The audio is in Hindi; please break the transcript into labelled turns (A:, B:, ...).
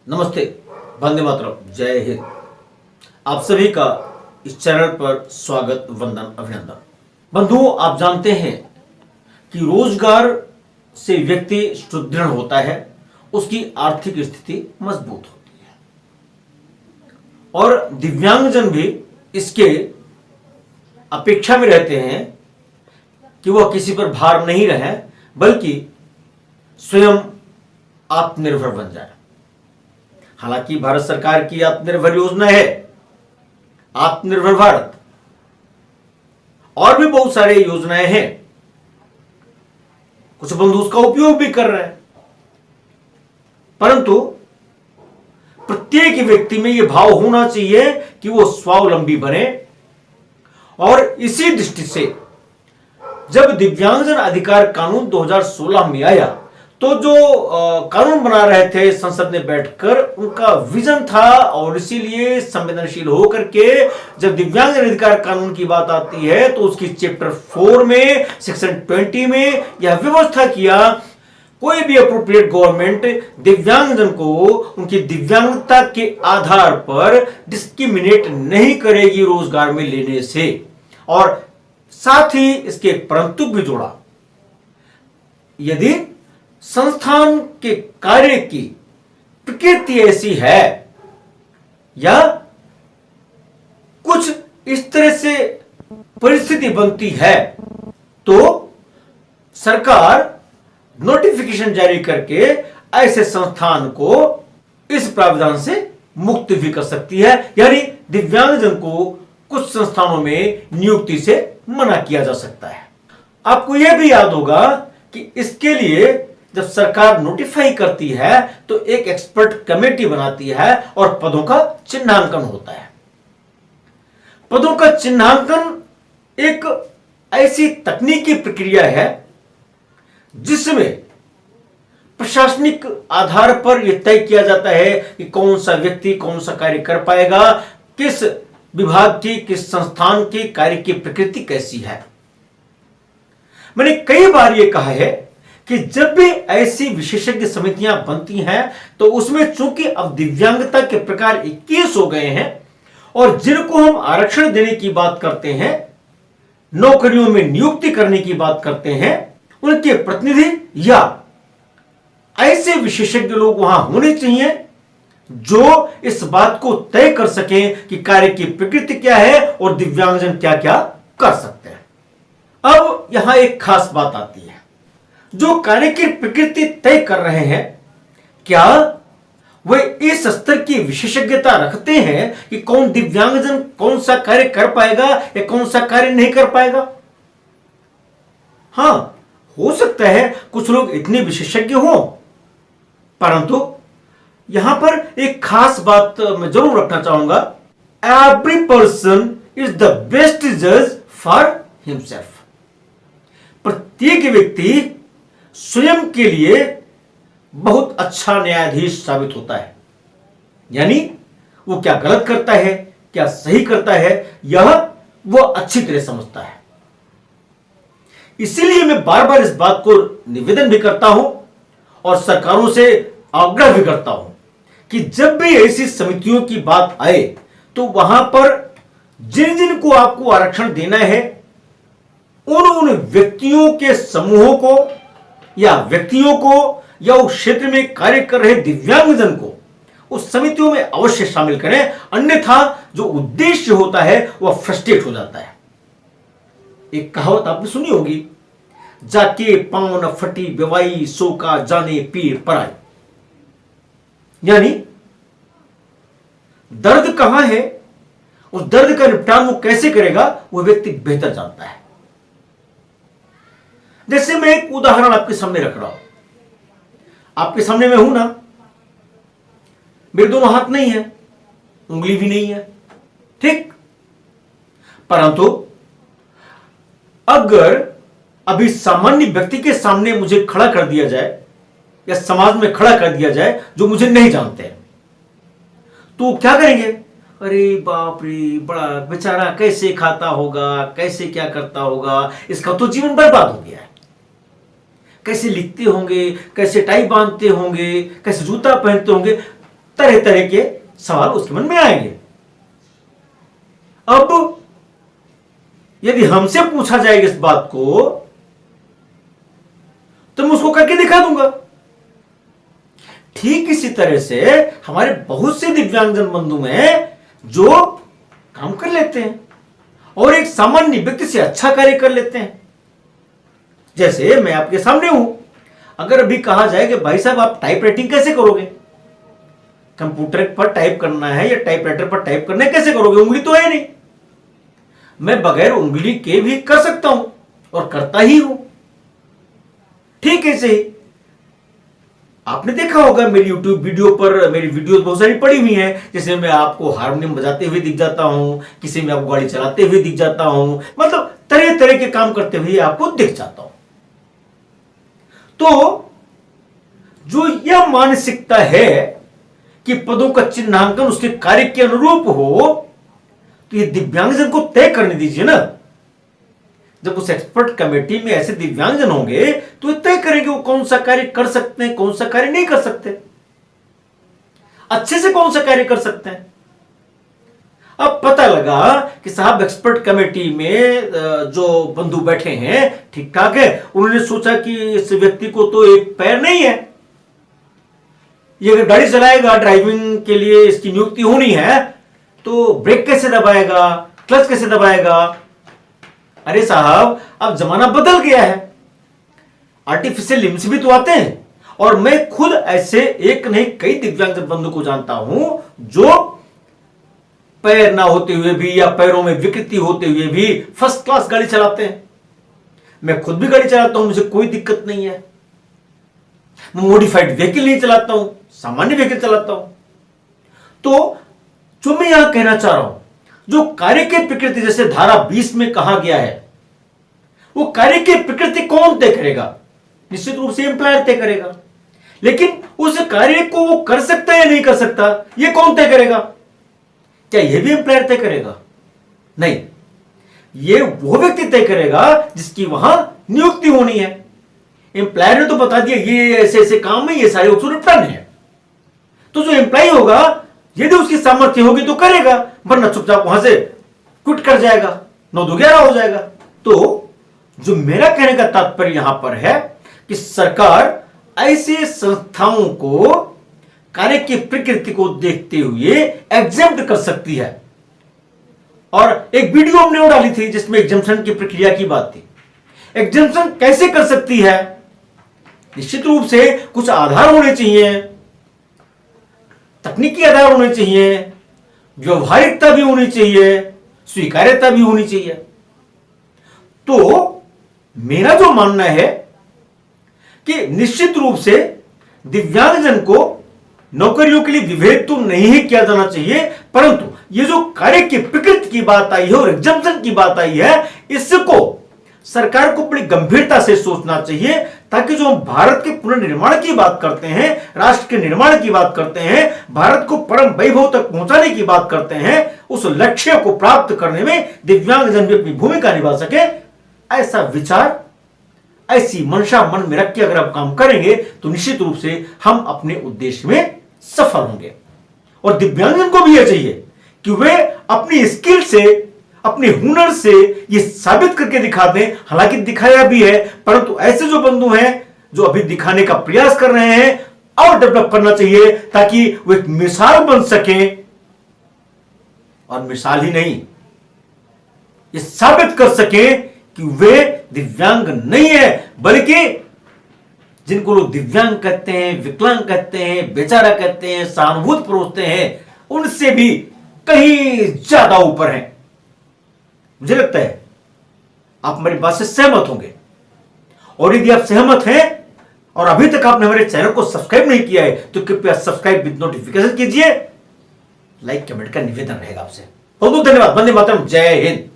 A: नमस्ते, वंदे मातरम, जय हिंद। आप सभी का इस चैनल पर स्वागत, वंदन, अभिनंदन। बंधुओं, आप जानते हैं कि रोजगार से व्यक्ति सुदृढ़ होता है, उसकी आर्थिक स्थिति मजबूत होती है और दिव्यांगजन भी इसके अपेक्षा में रहते हैं कि वह किसी पर भार नहीं रहे, बल्कि स्वयं आत्मनिर्भर बन जाए। हालांकि भारत सरकार की आत्मनिर्भर योजना है आत्मनिर्भर भारत, और भी बहुत सारे योजनाएं हैं। कुछ बंधु उसका उपयोग भी कर रहे हैं, परंतु प्रत्येक व्यक्ति में यह भाव होना चाहिए कि वो स्वावलंबी बने। और इसी दृष्टि से जब दिव्यांगजन अधिकार कानून 2016 में आया, तो जो कानून बना रहे थे संसद में बैठकर, उनका विजन था, और इसीलिए संवेदनशील होकर के जब दिव्यांगजन अधिकार कानून की बात आती है तो उसकी चैप्टर 4 में सेक्शन 20 में यह व्यवस्था किया, कोई भी अप्रोप्रिएट गवर्नमेंट दिव्यांगजन को उनकी दिव्यांगता के आधार पर डिस्क्रिमिनेट नहीं करेगी रोजगार में लेने से। और साथ ही इसके परंतु भी जोड़ा, यदि संस्थान के कार्य की प्रकृति ऐसी है या कुछ इस तरह से परिस्थिति बनती है, तो सरकार नोटिफिकेशन जारी करके ऐसे संस्थान को इस प्रावधान से मुक्त भी कर सकती है। यानी दिव्यांगजन को कुछ संस्थानों में नियुक्ति से मना किया जा सकता है। आपको यह भी याद होगा कि इसके लिए जब सरकार नोटिफाई करती है तो एक एक्सपर्ट कमेटी बनाती है और पदों का चिन्हांकन होता है। पदों का चिन्हांकन एक ऐसी तकनीकी प्रक्रिया है जिसमें प्रशासनिक आधार पर यह तय किया जाता है कि कौन सा व्यक्ति कौन सा कार्य कर पाएगा, किस विभाग की, किस संस्थान की कार्य की प्रकृति कैसी है। मैंने कई बार यह कहा है कि जब भी ऐसी विशेषज्ञ समितियां बनती हैं तो उसमें चूंकि अब दिव्यांगता के प्रकार 21 हो गए हैं और जिनको हम आरक्षण देने की बात करते हैं, नौकरियों में नियुक्ति करने की बात करते हैं, उनके प्रतिनिधि या ऐसे विशेषज्ञ लोग वहां होने चाहिए जो इस बात को तय कर सकें कि कार्य की प्रकृति क्या है और दिव्यांगजन क्या क्या कर सकते हैं। अब यहां एक खास बात आती है, जो कार्य की प्रकृति तय कर रहे हैं, क्या वे इस स्तर की विशेषज्ञता रखते हैं कि कौन दिव्यांगजन कौन सा कार्य कर पाएगा या कौन सा कार्य नहीं कर पाएगा? हां, हो सकता है कुछ लोग इतने विशेषज्ञ हों, परंतु यहां पर एक खास बात मैं जरूर रखना चाहूंगा, every person is the best जज फॉर हिमसेल्फ। प्रत्येक व्यक्ति स्वयं के लिए बहुत अच्छा न्यायाधीश साबित होता है। यानी वो क्या गलत करता है, क्या सही करता है, यह वो अच्छी तरह समझता है। इसीलिए मैं बार बार इस बात को निवेदन भी करता हूं और सरकारों से आग्रह भी करता हूं कि जब भी ऐसी समितियों की बात आए तो वहां पर जिन जिन को आपको आरक्षण देना है, उन व्यक्तियों के समूहों को या व्यक्तियों को या उस क्षेत्र में कार्य कर रहे दिव्यांगजन को उस समितियों में अवश्य शामिल करें, अन्यथा जो उद्देश्य होता है वह फ्रस्ट्रेट हो जाता है। एक कहावत आपने सुनी होगी, जाके पांव न फटी बेवाई सो का जाने पीर पराई। यानी दर्द कहां है, उस दर्द का निपटान वो कैसे करेगा, वह व्यक्ति बेहतर जानता है। जैसे मैं एक उदाहरण आपके सामने रख रहा हूं, आपके सामने मैं हूं ना, मेरे दोनों हाथ नहीं है, उंगली भी नहीं है, ठीक, परंतु अगर अभी सामान्य व्यक्ति के सामने मुझे खड़ा कर दिया जाए या समाज में खड़ा कर दिया जाए जो मुझे नहीं जानते हैं, तो क्या करेंगे? अरे बाप रे, बड़ा बेचारा कैसे खाता होगा, कैसे क्या करता होगा, इसका तो जीवन बर्बाद हो गया है। कैसे लिखते होंगे, कैसे टाई बांधते होंगे, कैसे जूता पहनते होंगे, तरह तरह के सवाल उसके मन में आएंगे। अब यदि हमसे पूछा जाएगा इस बात को, तो मैं उसको करके दिखा दूंगा। ठीक इसी तरह से हमारे बहुत से दिव्यांगजन बंधु हैं जो काम कर लेते हैं और एक सामान्य व्यक्ति से अच्छा कार्य कर लेते हैं। जैसे मैं आपके सामने हूं, अगर अभी कहा जाए कि भाई साहब आप टाइप राइटिंग कैसे करोगे, कंप्यूटर पर टाइप करना है या टाइपराइटर पर टाइप करना है, कैसे करोगे? उंगली तो है नहीं। मैं बगैर उंगली के भी कर सकता हूं और करता ही हूं। ठीक है, सही। आपने देखा होगा मेरी YouTube वीडियो पर, मेरी वीडियोस बहुत सारी पड़ी हुई हैं, जैसे मैं आपको हारमोनियम बजाते हुए दिख जाता हूं, किसी में आपको गाड़ी चलाते हुए दिख जाता हूं, मतलब तरह तरह के काम करते हुए आपको दिख जाता हूं। तो जो यह मानसिकता है कि पदों का चिन्हांकन उसके कार्य के अनुरूप हो, तो ये दिव्यांगजन को तय करने दीजिए ना। जब उस एक्सपर्ट कमेटी में ऐसे दिव्यांगजन होंगे तो ये तय करेंगे वो कौन सा कार्य कर सकते हैं, कौन सा कार्य नहीं कर सकते, अच्छे से कौन सा कार्य कर सकते हैं। अब पता लगा कि साहब एक्सपर्ट कमेटी में जो बंधु बैठे हैं ठीक ठाक है, उन्होंने सोचा कि इस व्यक्ति को तो एक पैर नहीं है, ये अगर गाड़ी चलाएगा, ड्राइविंग के लिए इसकी नियुक्ति होनी है, तो ब्रेक कैसे दबाएगा, क्लच कैसे दबाएगा। अरे साहब अब जमाना बदल गया है, आर्टिफिशियल लिम्स भी तो आते हैं। और मैं खुद ऐसे एक नहीं कई दिव्यांगजन बंधु को जानता हूं जो पैर ना होते हुए भी या पैरों में विकृति होते हुए भी फर्स्ट क्लास गाड़ी चलाते हैं। मैं खुद भी गाड़ी चलाता हूं, मुझे कोई दिक्कत नहीं है। मैं मॉडिफाइड व्हीकल नहीं चलाता हूं, सामान्य व्हीकल चलाता हूं। तो जो मैं यहां कहना चाह रहा हूं, जो कार्य की प्रकृति जैसे धारा 20 में कहा गया है, वो कार्य की प्रकृति कौन तय करेगा? निश्चित रूप से एम्प्लॉयर तय करेगा। लेकिन उस कार्य को वो कर सकता है या नहीं कर सकता, ये कौन तय करेगा? क्या यह भी एम्प्लॉयर तय करेगा? नहीं, ये वो व्यक्ति तय करेगा जिसकी वहां नियुक्ति होनी है। एम्प्लॉयर ने तो बता दिया ये ऐसे ऐसे काम है, ये सारे उपसुरटन है, तो जो एम्प्लॉय होगा यदि उसकी सामर्थ्य होगी तो करेगा, वरना चुपचाप वहां से क्विट कर जाएगा, 9-2-11 हो जाएगा। तो जो मेरा कहने का तात्पर्य यहां पर है कि सरकार ऐसे संस्थाओं को कार्य की प्रकृति को देखते हुए एग्जेम्प्ट कर सकती है। और एक वीडियो हमने और डाली थी जिसमें एग्जेम्पशन की प्रक्रिया की बात थी। एग्जेम्पशन कैसे कर सकती है? निश्चित रूप से कुछ आधार होने चाहिए, तकनीकी आधार होने चाहिए, व्यवहारिकता भी होनी चाहिए, स्वीकार्यता भी होनी चाहिए। तो मेरा जो मानना है कि निश्चित रूप से दिव्यांगजन को नौकरियों के लिए विभेद तो नहीं ही किया जाना चाहिए, परंतु ये जो कार्य की प्रकृति की बात आई है और एग्जम्पशन की बात आई है, इसको सरकार को बड़ी गंभीरता से सोचना चाहिए, ताकि जो हम भारत के पुनर्निर्माण की बात करते हैं, राष्ट्र के निर्माण की बात करते हैं, भारत को परम वैभव तक पहुंचाने की बात करते हैं, उस लक्ष्य को प्राप्त करने में दिव्यांगजन भी अपनी भूमिका निभा सके। ऐसा विचार, ऐसी मंशा मन में रख के अगर आप काम करेंगे तो निश्चित रूप से हम अपने उद्देश्य में सफल होंगे। और दिव्यांगजन को भी यह चाहिए कि वे अपनी स्किल से, अपने हुनर से ये साबित करके दिखा दें। हालांकि दिखाया भी है, परंतु ऐसे जो बंधु हैं जो अभी दिखाने का प्रयास कर रहे हैं, और डेवलप करना चाहिए ताकि वो एक मिसाल बन सके। और मिसाल ही नहीं, ये साबित कर सके कि वे दिव्यांग नहीं है, बल्कि जिनको लोग दिव्यांग कहते हैं, विकलांग कहते हैं, बेचारा कहते हैं, सहानुभूति परोसते हैं, उनसे भी कहीं ज्यादा ऊपर हैं। मुझे लगता है आप हमारी बात से सहमत होंगे। और यदि आप सहमत हैं और अभी तक आपने हमारे चैनल को सब्सक्राइब नहीं किया है तो कृपया सब्सक्राइब विद नोटिफिकेशन कीजिए। लाइक कमेंट का निवेदन रहेगा आपसे। बहुत बहुत धन्यवाद। वंदे मातरम। जय हिंद।